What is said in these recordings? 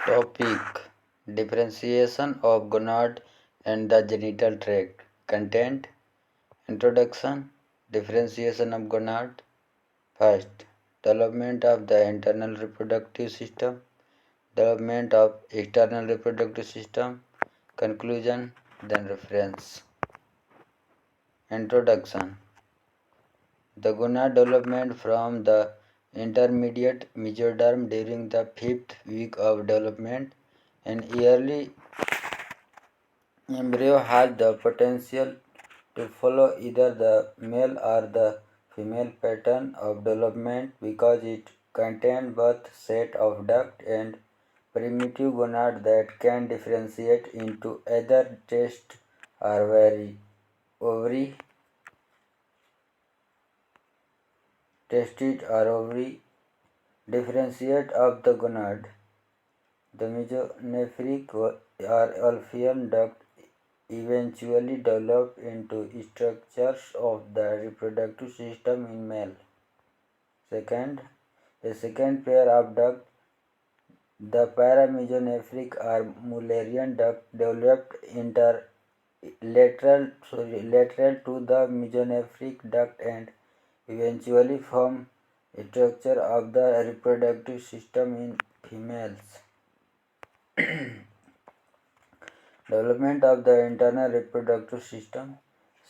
Topic: Differentiation of gonad and the genital tract. Content: Introduction. Differentiation of gonad. First, development of the internal reproductive system. Development of external reproductive system. Conclusion. Then reference. Introduction. The gonad development from the intermediate mesoderm during the 5th week of development. An early embryo has the potential to follow either the male or the female pattern of development because it contains both set of duct and primitive gonad that can differentiate into either test or ovary, tested or ovary. Differentiate of the gonad. The mesonephric or Alphian duct eventually develop into structures of the reproductive system in male. Second, a second pair of duct, the paramesonephric or Mullerian duct, developed lateral to the mesonephric duct and eventually form a structure of the reproductive system in females. Development of the internal reproductive system.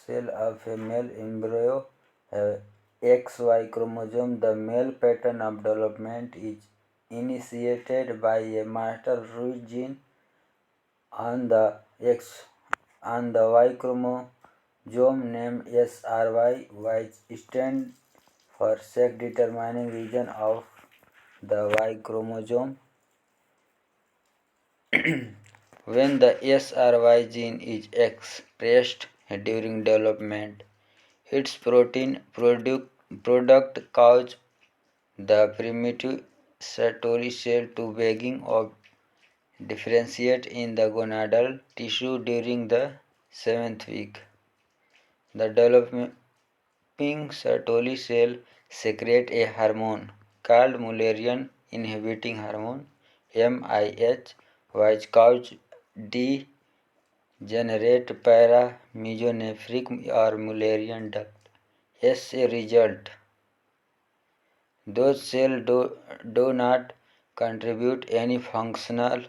Cell of a male embryo have XY chromosome. The male pattern of development is initiated by a master root gene on the Y chromosome named SRY, which stands for sex determining region of the Y chromosome. When the SRY gene is expressed during development, its protein product causes the primitive Sertoli cell to begin to differentiate in the gonadal tissue during the 7th week. The developing Sertoli cell secrete a hormone called Mullerian inhibiting hormone MIH, which causes degenerate paramesonephric or Mullerian duct. As a result, those cells do not contribute any functional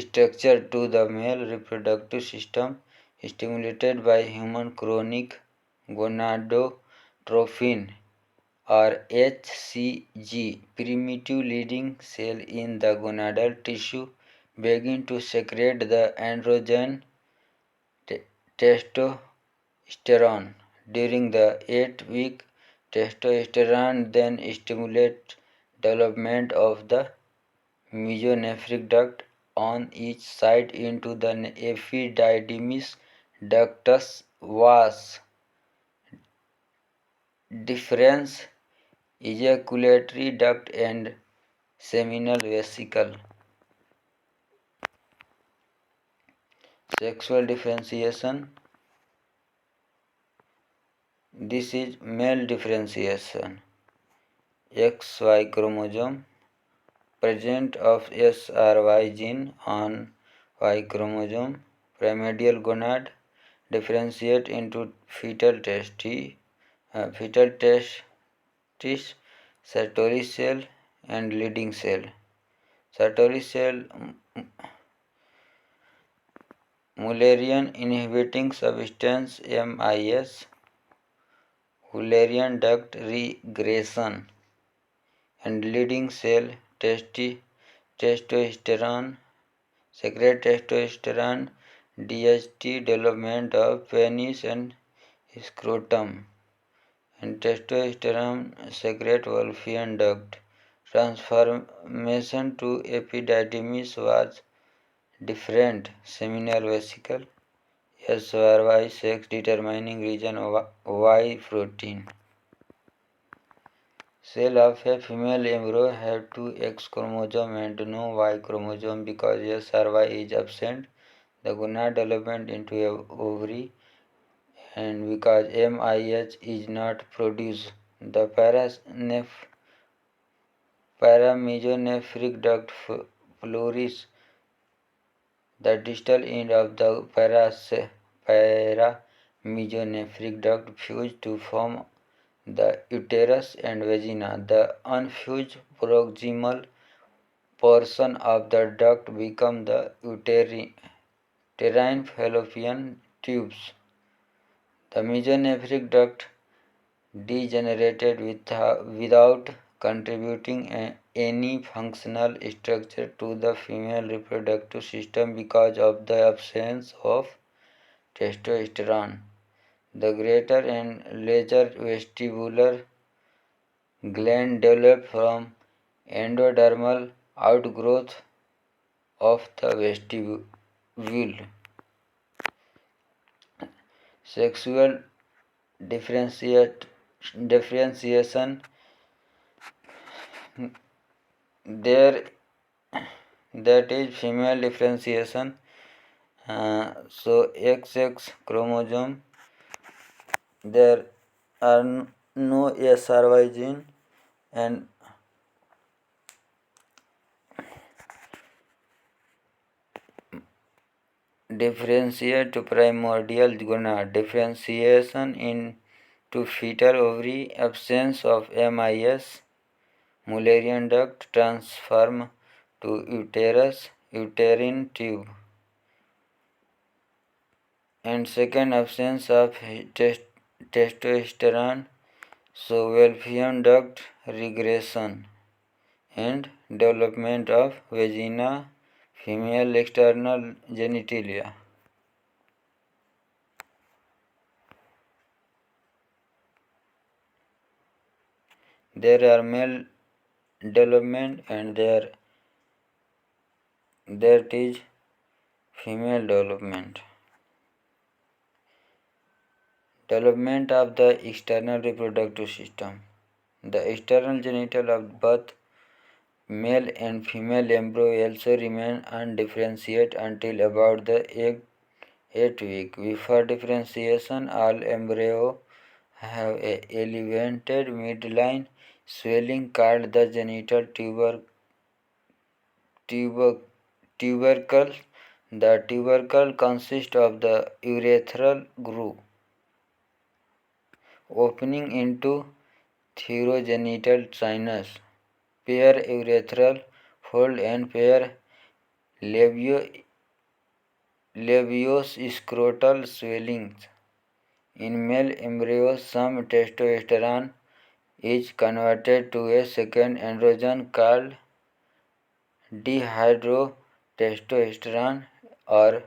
structure to the male reproductive system stimulated by human chronic gonadotrophin or HCG. Primitive leading cell in the gonadal tissue begin to secrete the androgen testosterone. During the 8th week, testosterone then stimulates development of the mesonephric duct on each side into the epididymis ductus vas deferens, ejaculatory duct and seminal vesicle. Sexual differentiation. This is male differentiation. XY chromosome. Presence of SRY gene on Y chromosome. Primordial gonad differentiate into fetal testis, Sertoli cell, and leading cell. Sertoli cell, Mullerian inhibiting substance MIS, Mullerian duct regression, and leading cell testosterone, secrete testosterone, DHT development of penis and scrotum, and testosterone secrete Wolffian duct. Transformation to epididymis was different. Seminal vesicle, SRY sex determining region of Y protein. Cell of a female embryo have two X chromosome and no Y chromosome because SRY is absent. The gonad development into a ovary, and because MIH is not produced, the paramesonephric duct flourishes. The distal end of the paramesonephric duct fuse to form the uterus and vagina. The unfused proximal portion of the duct becomes the uterine fallopian tubes. The mesonephric duct degenerated without contributing any functional structure to the female reproductive system because of the absence of testosterone. The greater and larger vestibular gland develop from endodermal outgrowth of the vestibule. Sexual differentiation there that is female differentiation. So XX chromosome there are no SRY gene and differentiate to primordial gonad, differentiation into fetal ovary, absence of MIS, Mullerian duct, transform to uterus, uterine tube, and second absence of testosterone, so fallopian duct regression and development of vagina, female external genitalia. There are male development and there is female development. Development of the external reproductive system. The external genital of both male and female embryo also remain undifferentiated until about the 8th week. Before differentiation, all embryos have a elevated midline swelling called the genital tubercle. The tubercle consists of the urethral groove opening into thyrogenital sinus, pair urethral fold and pair labioscrotal swellings. In male embryos, some testosterone is converted to a second androgen called dihydrotestosterone or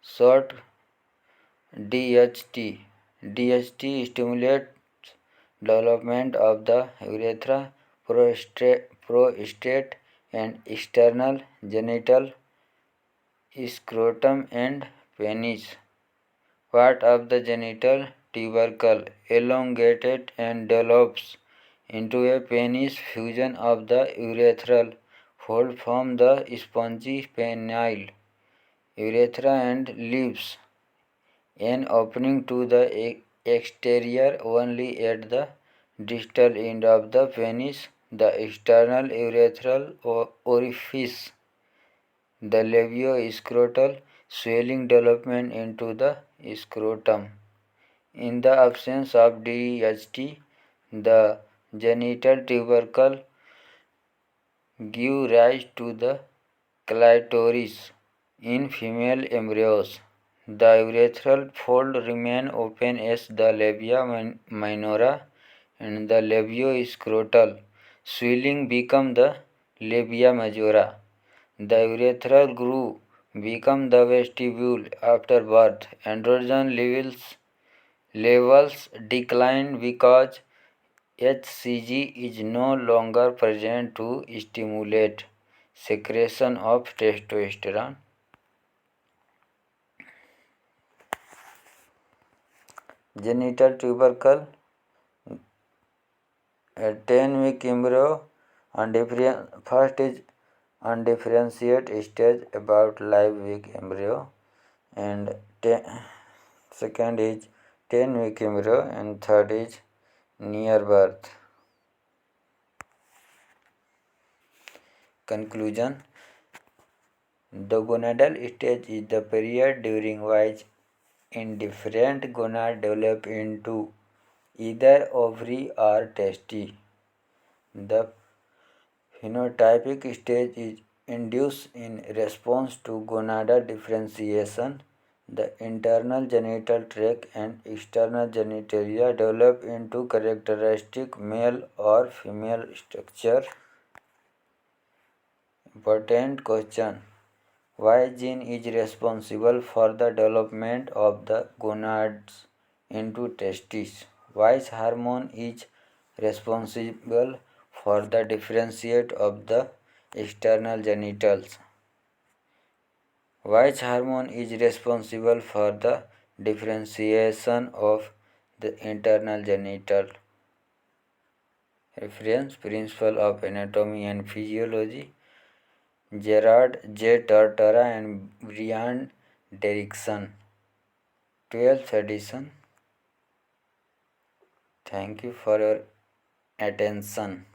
short DHT. DHT stimulates development of the urethra, prostate and external genital, scrotum and penis. Part of the genital tubercle elongated and develops into a penis. Fusion of the urethral fold from the spongy penile urethra and leaves an opening to the exterior only at the distal end of the penis, the external urethral orifice. The labioscrotal swelling development into the scrotum. In the absence of DHT, the genital tubercle give rise to the clitoris. In female embryos, the urethral fold remain open as the labia minora and the labioscrotal swelling become the labia majora. The urethral groove become the vestibule after birth. Androgen levels decline because HCG is no longer present to stimulate secretion of testosterone. Genital tubercle, a 10-week embryo, first is undifferentiated stage about live week embryo, and second is 10-week embryo, and third is near birth. Conclusion. The gonadal stage is the period during which indifferent gonad develop into either ovary or testes. The phenotypic stage is induced in response to gonadal differentiation. The internal genital tract and external genitalia develop into characteristic male or female structure. Important question. Why gene is responsible for the development of the gonads into testes? Which hormone is responsible for the differentiate of the external genitals? Which hormone is responsible for the differentiation of the internal genital? Reference Principle of Anatomy and Physiology, Gerard J. Tortora and Brian Derrickson, 12th edition. Thank you for your attention.